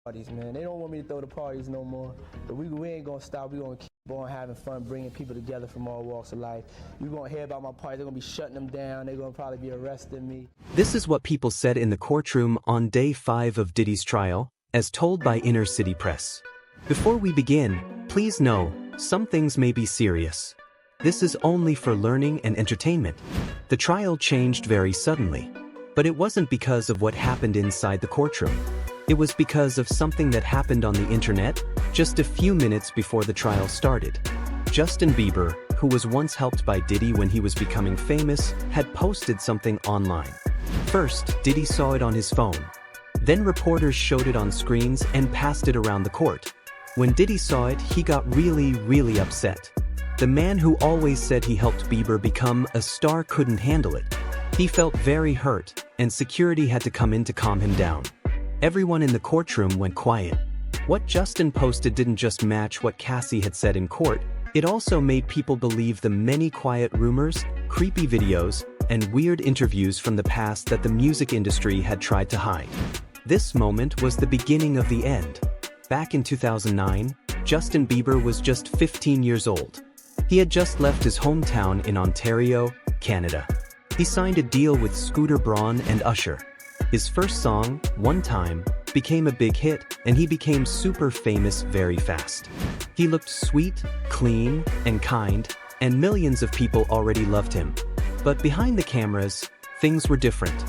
Parties, man. They don't want me to throw the parties no more. But we ain't gonna stop. We gonna keep on having fun, bringing people together from all walks of life. You gonna hear about my parties. They're gonna be shutting them down. They're gonna probably be arresting me. This is what people said in the courtroom on day 5 of Diddy's trial, as told by Inner City Press. Before we begin, please know, some things may be serious. This is only for learning and entertainment. The trial changed very suddenly. But it wasn't because of what happened inside the courtroom. It was because of something that happened on the internet just a few minutes before the trial started. Justin Bieber, who was once helped by Diddy when he was becoming famous, had posted something online. First, Diddy saw it on his phone. Then reporters showed it on screens and passed it around the court. When Diddy saw it, he got really upset. The man who always said he helped Bieber become a star couldn't handle it. He felt very hurt, and security had to come in to calm him down. Everyone in the courtroom went quiet. What Justin posted didn't just match what Cassie had said in court, it also made people believe the many quiet rumors, creepy videos, and weird interviews from the past that the music industry had tried to hide. This moment was the beginning of the end. Back in 2009, Justin Bieber was just 15 years old. He had just left his hometown in Ontario, Canada. He signed a deal with Scooter Braun and Usher. His first song, One Time, became a big hit, and he became super famous very fast. He looked sweet, clean, and kind, and millions of people already loved him. But behind the cameras, things were different.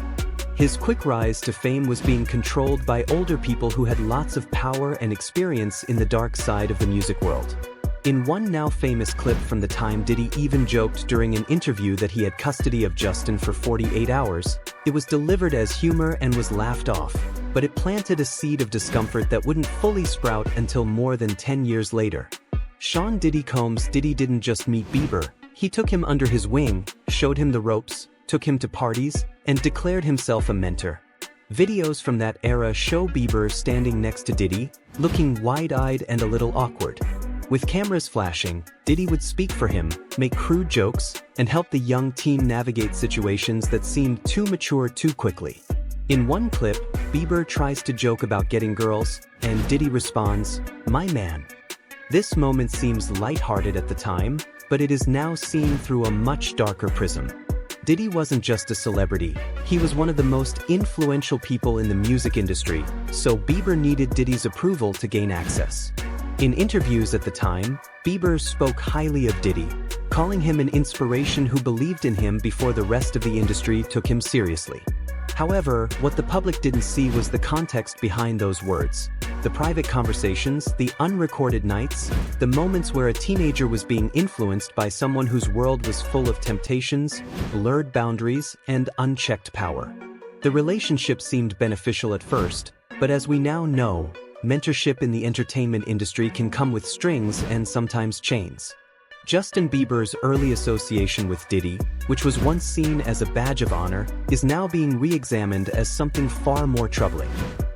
His quick rise to fame was being controlled by older people who had lots of power and experience in the dark side of the music world. In one now famous clip from the time, Diddy even joked during an interview that he had custody of Justin for 48 hours. It was delivered as humor and was laughed off, but it planted a seed of discomfort that wouldn't fully sprout until more than 10 years later. Sean Diddy Combs Diddy didn't just meet Bieber, he took him under his wing, showed him the ropes, took him to parties, and declared himself a mentor. Videos from that era show Bieber standing next to Diddy, looking wide-eyed and a little awkward. With cameras flashing, Diddy would speak for him, make crude jokes, and help the young teen navigate situations that seemed too mature too quickly. In one clip, Bieber tries to joke about getting girls, and Diddy responds, "My man." This moment seems lighthearted at the time, but it is now seen through a much darker prism. Diddy wasn't just a celebrity, he was one of the most influential people in the music industry, so Bieber needed Diddy's approval to gain access. In interviews at the time, Bieber spoke highly of Diddy, calling him an inspiration who believed in him before the rest of the industry took him seriously. However, what the public didn't see was the context behind those words. The private conversations, the unrecorded nights, the moments where a teenager was being influenced by someone whose world was full of temptations, blurred boundaries, and unchecked power. The relationship seemed beneficial at first, but as we now know, mentorship in the entertainment industry can come with strings and sometimes chains. Justin Bieber's early association with Diddy, which was once seen as a badge of honor, is now being re-examined as something far more troubling.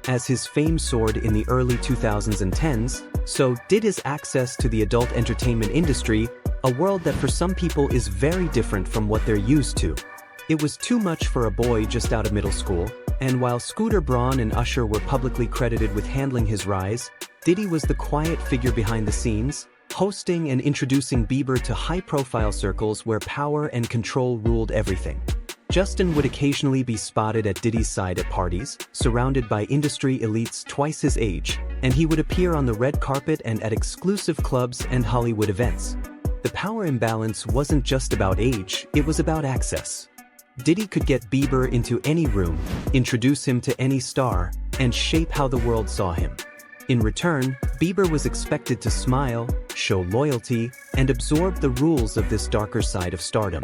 As his fame soared in the early 2000s and 10s, so did his access to the adult entertainment industry, a world that for some people is very different from what they're used to. It was too much for a boy just out of middle school, and while Scooter Braun and Usher were publicly credited with handling his rise, Diddy was the quiet figure behind the scenes, hosting and introducing Bieber to high-profile circles where power and control ruled everything. Justin would occasionally be spotted at Diddy's side at parties, surrounded by industry elites twice his age, and he would appear on the red carpet and at exclusive clubs and Hollywood events. The power imbalance wasn't just about age, it was about access. Diddy could get Bieber into any room, introduce him to any star, and shape how the world saw him. In return, Bieber was expected to smile, show loyalty, and absorb the rules of this darker side of stardom.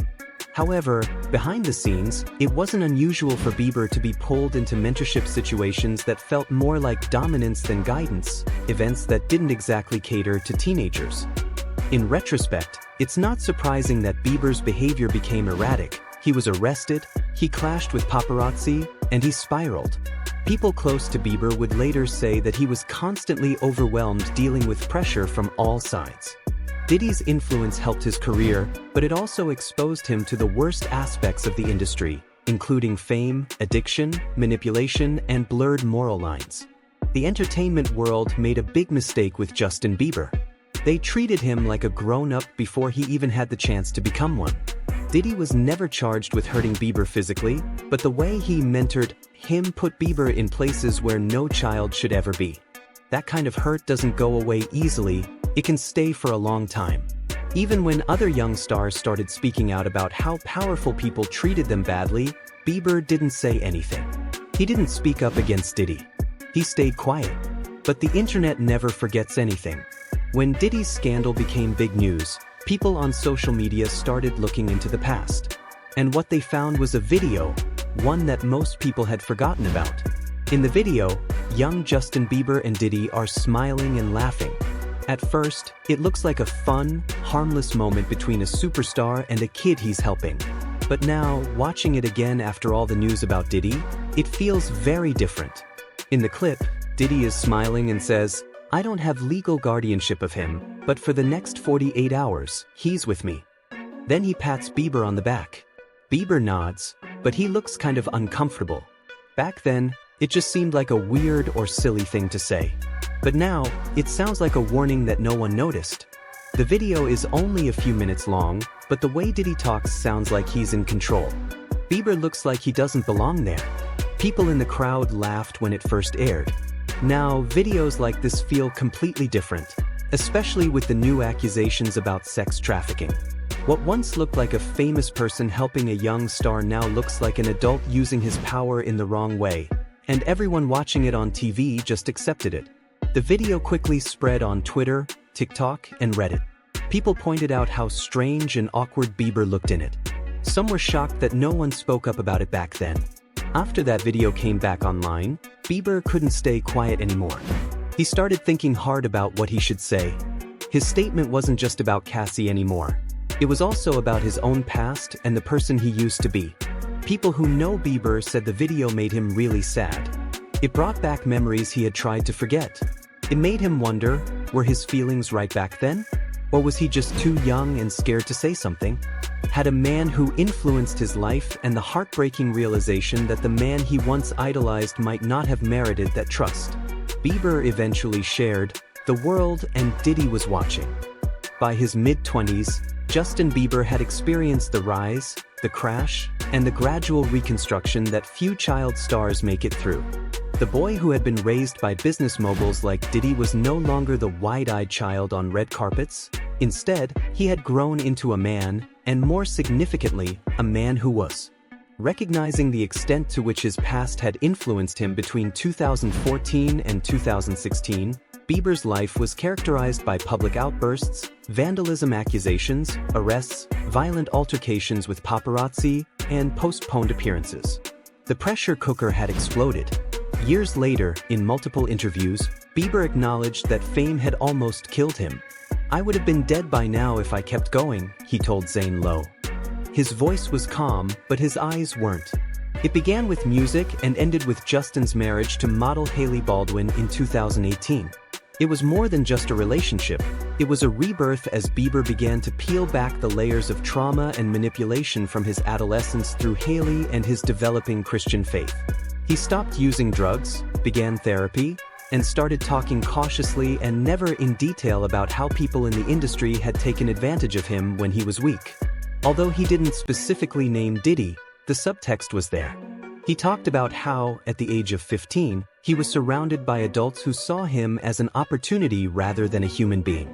However, behind the scenes, it wasn't unusual for Bieber to be pulled into mentorship situations that felt more like dominance than guidance, events that didn't exactly cater to teenagers. In retrospect, it's not surprising that Bieber's behavior became erratic. He was arrested, he clashed with paparazzi, and he spiraled. People close to Bieber would later say that he was constantly overwhelmed dealing with pressure from all sides. Diddy's influence helped his career, but it also exposed him to the worst aspects of the industry, including fame, addiction, manipulation, and blurred moral lines. the entertainment world made a big mistake with Justin Bieber. They treated him like a grown-up before he even had the chance to become one. Diddy was never charged with hurting Bieber physically, but the way he mentored him put Bieber in places where no child should ever be. That kind of hurt doesn't go away easily, it can stay for a long time. Even when other young stars started speaking out about how powerful people treated them badly, Bieber didn't say anything. He didn't speak up against Diddy. He stayed quiet. But the internet never forgets anything. When Diddy's scandal became big news, people on social media started looking into the past. And what they found was a video, one that most people had forgotten about. In the video, young Justin Bieber and Diddy are smiling and laughing. At first, it looks like a fun, harmless moment between a superstar and a kid he's helping. But now, watching it again after all the news about Diddy, it feels very different. In the clip, Diddy is smiling and says, "I don't have legal guardianship of him, but for the next 48 hours, he's with me." Then he pats Bieber on the back. Bieber nods, but he looks kind of uncomfortable. Back then, it just seemed like a weird or silly thing to say. But now, it sounds like a warning that no one noticed. The video is only a few minutes long, but the way Diddy talks sounds like he's in control. Bieber looks like he doesn't belong there. People in the crowd laughed when it first aired. Now, videos like this feel completely different, especially with the new accusations about sex trafficking. What once looked like a famous person helping a young star now looks like an adult using his power in the wrong way, and everyone watching it on TV just accepted it. The video quickly spread on Twitter, TikTok, and Reddit. People pointed out how strange and awkward Bieber looked in it. Some were shocked that no one spoke up about it back then. After that video came back online, Bieber couldn't stay quiet anymore. He started thinking hard about what he should say. His statement wasn't just about Cassie anymore. It was also about his own past and the person he used to be. People who know Bieber said the video made him really sad. It brought back memories he had tried to forget. It made him wonder, were his feelings right back then? Or was he just too young and scared to say something? Had a man who influenced his life and the heartbreaking realization that the man he once idolized might not have merited that trust. Bieber eventually shared, "The world and Diddy was watching." By his mid-20s, Justin Bieber had experienced the rise, the crash, and the gradual reconstruction that few child stars make it through. The boy who had been raised by business moguls like Diddy was no longer the wide-eyed child on red carpets. Instead, he had grown into a man, and more significantly, a man who was. Recognizing the extent to which his past had influenced him between 2014 and 2016, Bieber's life was characterized by public outbursts, vandalism accusations, arrests, violent altercations with paparazzi, and postponed appearances. The pressure cooker had exploded. Years later, in multiple interviews, Bieber acknowledged that fame had almost killed him. "I would have been dead by now if I kept going," he told Zane Lowe. His voice was calm, but his eyes weren't. It began with music and ended with Justin's marriage to model Hailey Baldwin in 2018. It was more than just a relationship. It was a rebirth as Bieber began to peel back the layers of trauma and manipulation from his adolescence through Hailey and his developing Christian faith. He stopped using drugs, began therapy, and started talking cautiously and never in detail about how people in the industry had taken advantage of him when he was weak. Although he didn't specifically name Diddy, the subtext was there. He talked about how, at the age of 15, he was surrounded by adults who saw him as an opportunity rather than a human being.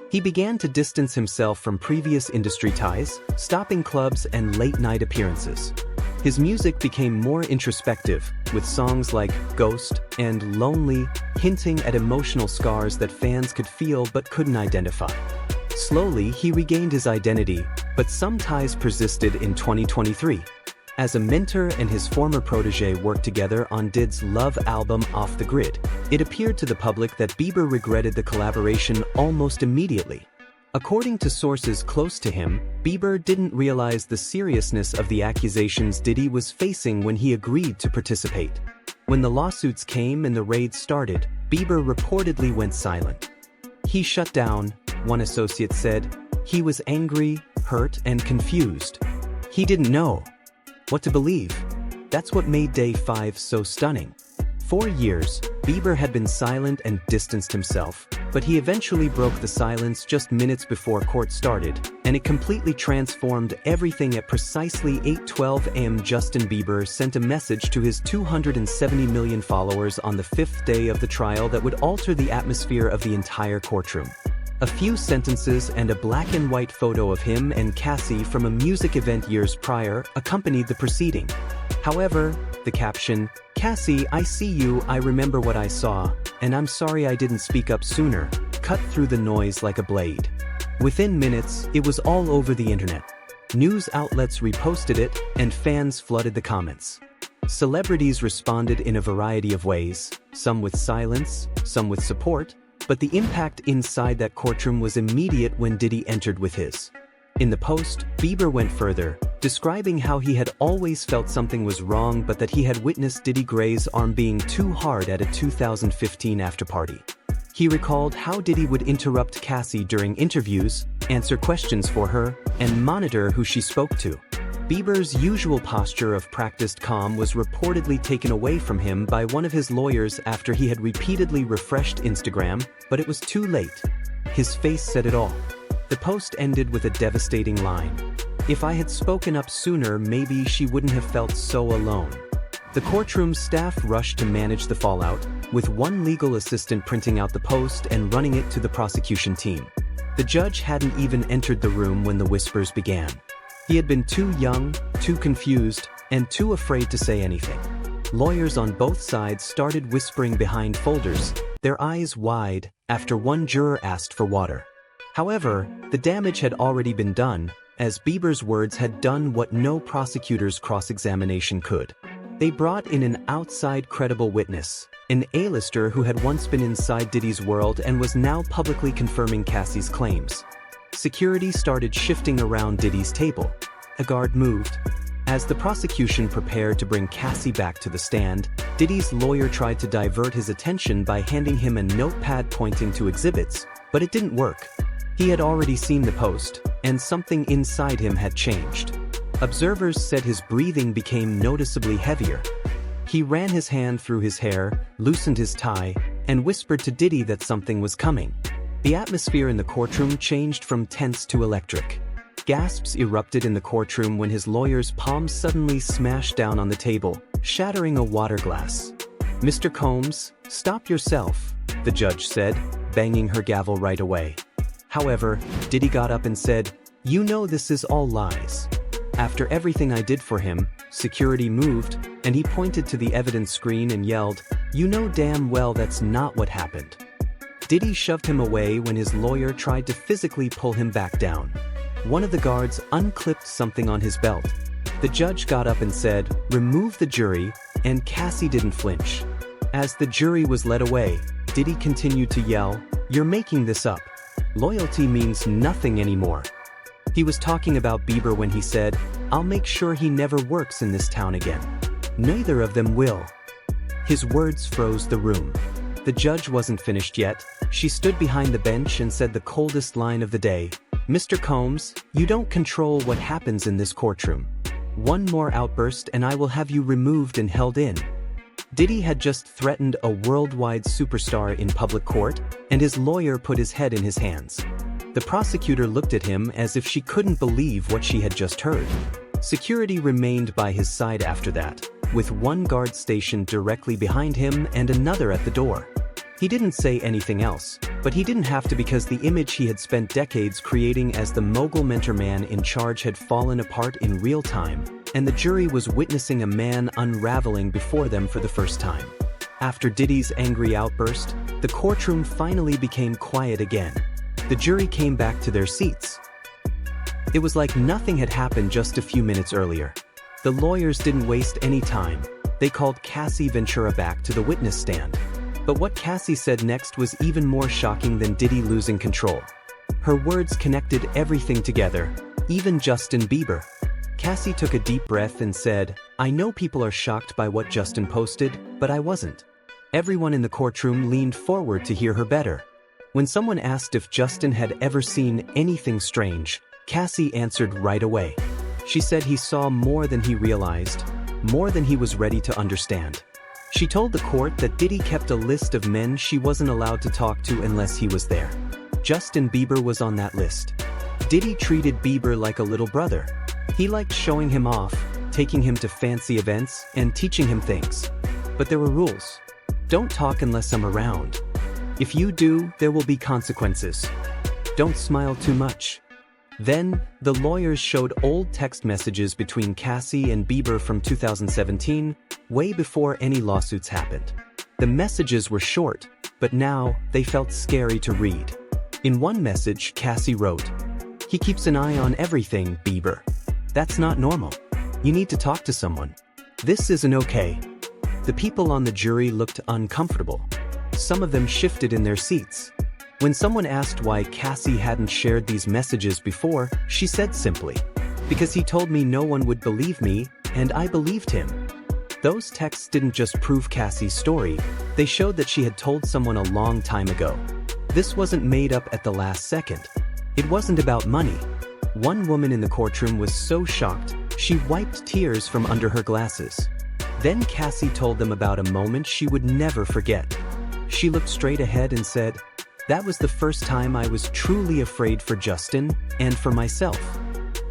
He began to distance himself from previous industry ties, stopping clubs and late-night appearances. His music became more introspective, with songs like Ghost and Lonely hinting at emotional scars that fans could feel but couldn't identify. Slowly, he regained his identity, but some ties persisted in 2023. As a mentor and his former protege worked together on Diddy's Love album Off the Grid, it appeared to the public that Bieber regretted the collaboration almost immediately. According to sources close to him, Bieber didn't realize the seriousness of the accusations Diddy was facing when he agreed to participate. When the lawsuits came and the raids started, Bieber reportedly went silent. He shut down, one associate said. He was angry, hurt, and confused. He didn't know what to believe. That's what made Day 5 so stunning. For years, Bieber had been silent and distanced himself, but he eventually broke the silence just minutes before court started, and it completely transformed everything. At precisely 8:12 a.m. Justin Bieber sent a message to his 270 million followers on the 5th day of the trial that would alter the atmosphere of the entire courtroom. A few sentences and a black and white photo of him and Cassie from a music event years prior accompanied the proceeding. However, the caption, "Cassie, I see you, I remember what I saw, and I'm sorry I didn't speak up sooner," cut through the noise like a blade. Within minutes, it was all over the internet. News outlets reposted it, and fans flooded the comments. Celebrities responded in a variety of ways, some with silence, some with support, but the impact inside that courtroom was immediate when Diddy entered with his. In the post, Bieber went further, describing how he had always felt something was wrong but that he had witnessed Diddy graze arm being too hard at a 2015 afterparty. He recalled how Diddy would interrupt Cassie during interviews, answer questions for her, and monitor who she spoke to. Bieber's usual posture of practiced calm was reportedly taken away from him by one of his lawyers after he had repeatedly refreshed Instagram, but it was too late. His face said it all. The post ended with a devastating line. "If I had spoken up sooner, maybe she wouldn't have felt so alone." The courtroom staff rushed to manage the fallout, with one legal assistant printing out the post and running it to the prosecution team. The judge hadn't even entered the room when the whispers began. He had been too young, too confused, and too afraid to say anything. Lawyers on both sides started whispering behind folders, their eyes wide, after one juror asked for water. However, the damage had already been done, as Bieber's words had done what no prosecutor's cross-examination could. They brought in an outside credible witness, an A-lister who had once been inside Diddy's world and was now publicly confirming Cassie's claims. Security started shifting around Diddy's table. A guard moved. As the prosecution prepared to bring Cassie back to the stand, Diddy's lawyer tried to divert his attention by handing him a notepad pointing to exhibits, but it didn't work. He had already seen the post, and something inside him had changed. Observers said his breathing became noticeably heavier. He ran his hand through his hair, loosened his tie, and whispered to Diddy that something was coming. The atmosphere in the courtroom changed from tense to electric. Gasps erupted in the courtroom when his lawyer's palm suddenly smashed down on the table, shattering a water glass. "Mr. Combs, stop yourself," the judge said, banging her gavel right away. However, Diddy got up and said, "You know this is all lies. After everything I did for him," security moved, and he pointed to the evidence screen and yelled, "You know damn well that's not what happened." Diddy shoved him away when his lawyer tried to physically pull him back down. One of the guards unclipped something on his belt. The judge got up and said, "Remove the jury," and Cassie didn't flinch. As the jury was led away, Diddy continued to yell, "You're making this up. Loyalty means nothing anymore." He was talking about Bieber when he said, "I'll make sure he never works in this town again. Neither of them will." His words froze the room. The judge wasn't finished yet. She stood behind the bench and said the coldest line of the day, "Mr. Combs, you don't control what happens in this courtroom. One more outburst and I will have you removed and held in." Diddy had just threatened a worldwide superstar in public court, and his lawyer put his head in his hands. The prosecutor looked at him as if she couldn't believe what she had just heard. Security remained by his side after that, with one guard stationed directly behind him and another at the door. He didn't say anything else, but he didn't have to because the image he had spent decades creating as the mogul mentor man in charge had fallen apart in real time, and the jury was witnessing a man unraveling before them for the first time. After Diddy's angry outburst, the courtroom finally became quiet again. The jury came back to their seats. It was like nothing had happened just a few minutes earlier. The lawyers didn't waste any time. They called Cassie Ventura back to the witness stand. But what Cassie said next was even more shocking than Diddy losing control. Her words connected everything together, even Justin Bieber. Cassie took a deep breath and said, "I know people are shocked by what Justin posted, but I wasn't." Everyone in the courtroom leaned forward to hear her better. When someone asked if Justin had ever seen anything strange, Cassie answered right away. She said he saw more than he realized, more than he was ready to understand. She told the court that Diddy kept a list of men she wasn't allowed to talk to unless he was there. Justin Bieber was on that list. Diddy treated Bieber like a little brother. He liked showing him off, taking him to fancy events, and teaching him things. But there were rules. Don't talk unless I'm around. If you do, there will be consequences. Don't smile too much. Then, the lawyers showed old text messages between Cassie and Bieber from 2017, way before any lawsuits happened. The messages were short, but now they felt scary to read. In one message, Cassie wrote, "He keeps an eye on everything, Bieber. That's not normal. You need to talk to someone. This isn't okay." The people on the jury looked uncomfortable. Some of them shifted in their seats. When someone asked why Cassie hadn't shared these messages before, she said simply, "Because he told me no one would believe me, and I believed him." Those texts didn't just prove Cassie's story, they showed that she had told someone a long time ago. This wasn't made up at the last second. It wasn't about money. One woman in the courtroom was so shocked, she wiped tears from under her glasses. Then Cassie told them about a moment she would never forget. She looked straight ahead and said, "That was the first time I was truly afraid for Justin and for myself."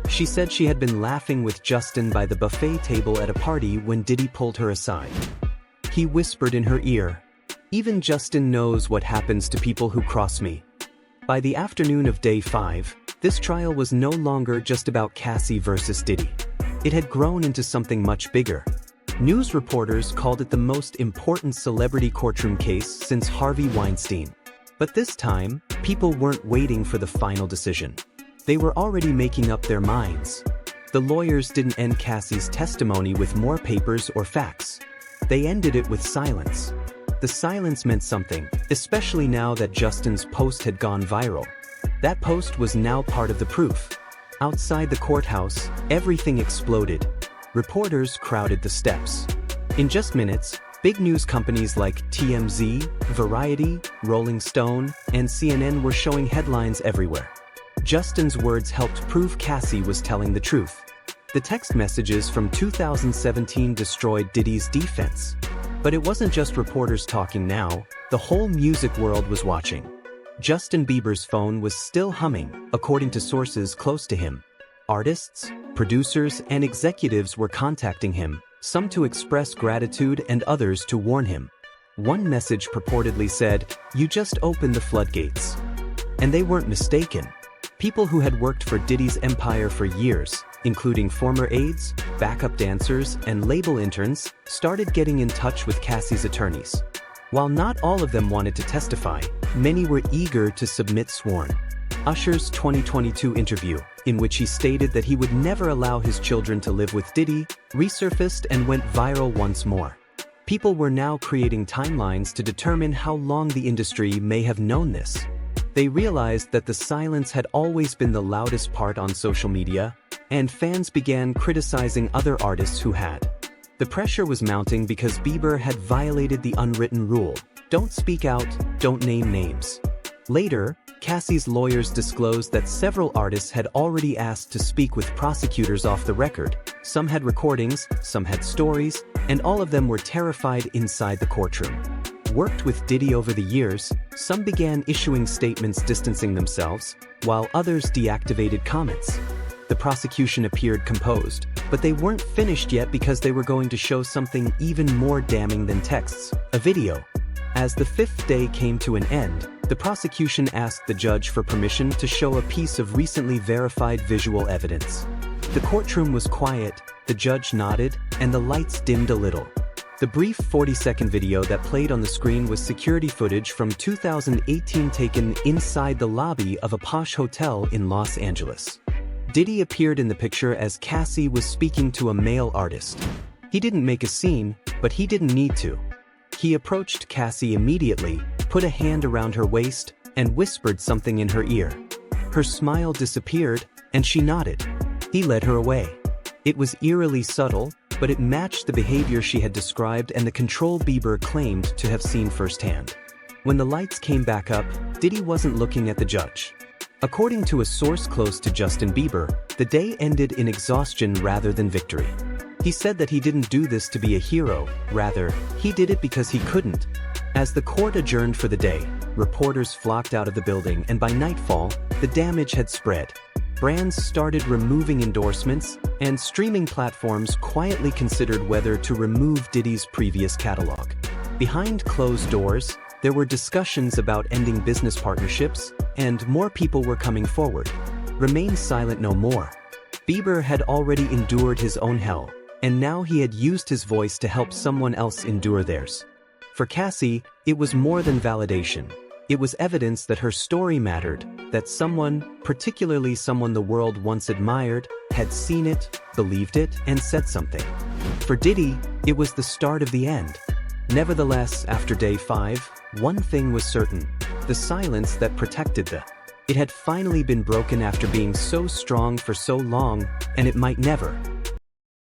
She said she had been laughing with Justin by the buffet table at a party when Diddy pulled her aside. He whispered in her ear, "Even Justin knows what happens to people who cross me." By the afternoon of day 5, this trial was no longer just about Cassie versus Diddy. It had grown into something much bigger. News reporters called it the most important celebrity courtroom case since Harvey Weinstein. But this time, people weren't waiting for the final decision. They were already making up their minds. The lawyers didn't end Cassie's testimony with more papers or facts. They ended it with silence. The silence meant something, especially now that Justin's post had gone viral. That post was now part of the proof. Outside the courthouse, everything exploded. Reporters crowded the steps. In just minutes, big news companies like TMZ, Variety, Rolling Stone, and CNN were showing headlines everywhere. Justin's words helped prove Cassie was telling the truth. The text messages from 2017 destroyed Diddy's defense. But it wasn't just reporters talking now, the whole music world was watching. Justin Bieber's phone was still humming, according to sources close to him. Artists, producers, and executives were contacting him, some to express gratitude and others to warn him. One message purportedly said, "You just opened the floodgates." And they weren't mistaken. People who had worked for Diddy's empire for years, including former aides, backup dancers, and label interns, started getting in touch with Cassie's attorneys. While not all of them wanted to testify, many were eager to submit sworn. Usher's 2022 interview, in which he stated that he would never allow his children to live with Diddy, resurfaced and went viral once more. People were now creating timelines to determine how long the industry may have known this. They realized that the silence had always been the loudest part on social media, and fans began criticizing other artists who had. The pressure was mounting because Bieber had violated the unwritten rule: don't speak out, don't name names. Later, Cassie's lawyers disclosed that several artists had already asked to speak with prosecutors off the record. Some had recordings, some had stories, and all of them were terrified inside the courtroom. Worked with Diddy over the years, some began issuing statements distancing themselves, while others deactivated comments. The prosecution appeared composed, but they weren't finished yet because they were going to show something even more damning than texts: a video. As the fifth day came to an end, the prosecution asked the judge for permission to show a piece of recently verified visual evidence. The courtroom was quiet, the judge nodded, and the lights dimmed a little. The brief 40-second video that played on the screen was security footage from 2018 taken inside the lobby of a posh hotel in Los Angeles. Diddy appeared in the picture as Cassie was speaking to a male artist. He didn't make a scene, but he didn't need to. He approached Cassie immediately, put a hand around her waist, and whispered something in her ear. Her smile disappeared, and she nodded. He led her away. It was eerily subtle, but it matched the behavior she had described and the control Bieber claimed to have seen firsthand. When the lights came back up, Diddy wasn't looking at the judge. According to a source close to Justin Bieber, the day ended in exhaustion rather than victory. He said that he didn't do this to be a hero, rather, he did it because he couldn't. As the court adjourned for the day, reporters flocked out of the building, and by nightfall, the damage had spread. Brands started removing endorsements, and streaming platforms quietly considered whether to remove Diddy's previous catalog. Behind closed doors, there were discussions about ending business partnerships, and more people were coming forward. Remain silent no more. Bieber had already endured his own hell, and now he had used his voice to help someone else endure theirs. For Cassie, it was more than validation. It was evidence that her story mattered, that someone, particularly someone the world once admired, had seen it, believed it, and said something. For Diddy, it was the start of the end. Nevertheless, after day 5, one thing was certain: the silence that protected it had finally been broken after being so strong for so long, and it might never,